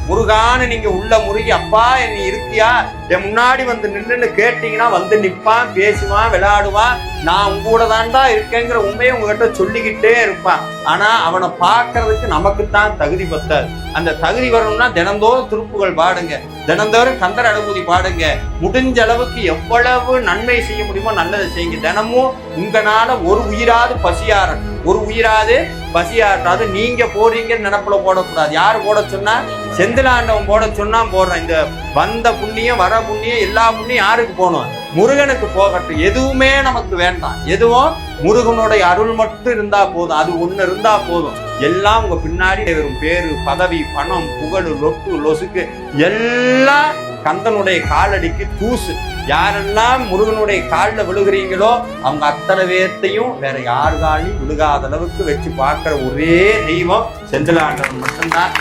முருகான்னு நீங்க உள்ள முருகி அப்பா நீ இருக்கியா என் முன்னாடி வந்து நின்றுன்னு கேட்டீங்கன்னா வந்து நிற்பான், பேசுவான், விளையாடுவான். நான் உங்க கூட தான்டா இருக்கேங்கிற உண்மையை உங்ககிட்ட சொல்லிக்கிட்டே இருப்பான். ஆனா அவனை பார்க்கறதுக்கு நமக்குத்தான் தகுதி பத்தாது. அந்த தகுதி வரணும்னா தினந்தோறும் திருப்புகள் பாடுங்க, தினந்தோறும் கந்தர் அனுபூதி பாடுங்க. முடிஞ்ச அளவுக்கு எவ்வளவு நன்மை செய்ய முடியுமோ நல்லதை செய்யுங்க. தினமும் உங்களால ஒரு உயிராது பசியார, ஒரு உயிராது பசியாட்டாது. நீங்க போறீங்கன்னு நினைப்புல போடக்கூடாது. யாரு போட சொன்னா? செந்திலாண்டவன் போட சொன்னா போடுறேன். இந்த வந்த புண்ணியம் வர புண்ணியம் எல்லா புண்ணியம் யாருக்கு போகணும்? முருகனுக்கு போகட்டும். எதுவுமே நமக்கு வேண்டாம். எதுவும் முருகனுடைய அருள் மட்டும் இருந்தா போதும். அது ஒண்ணு இருந்தா போதும். எல்லாம் உங்க பின்னாடி வரும். பேரு, பதவி, பணம், புகழ், லொட்டு லொசுக்கு எல்லாம் கந்தனுடைய காலடிக்கு தூசு. யாரெல்லாம் முருகனுடைய காலில் விழுகிறீங்களோ அவங்க அத்தனை பேர்த்தையும் வேற யார் காலையும் விழுகாத அளவுக்கு வச்சு பார்க்கிற ஒரே தெய்வம் செந்திலாண்டவன் மட்டும்தான்.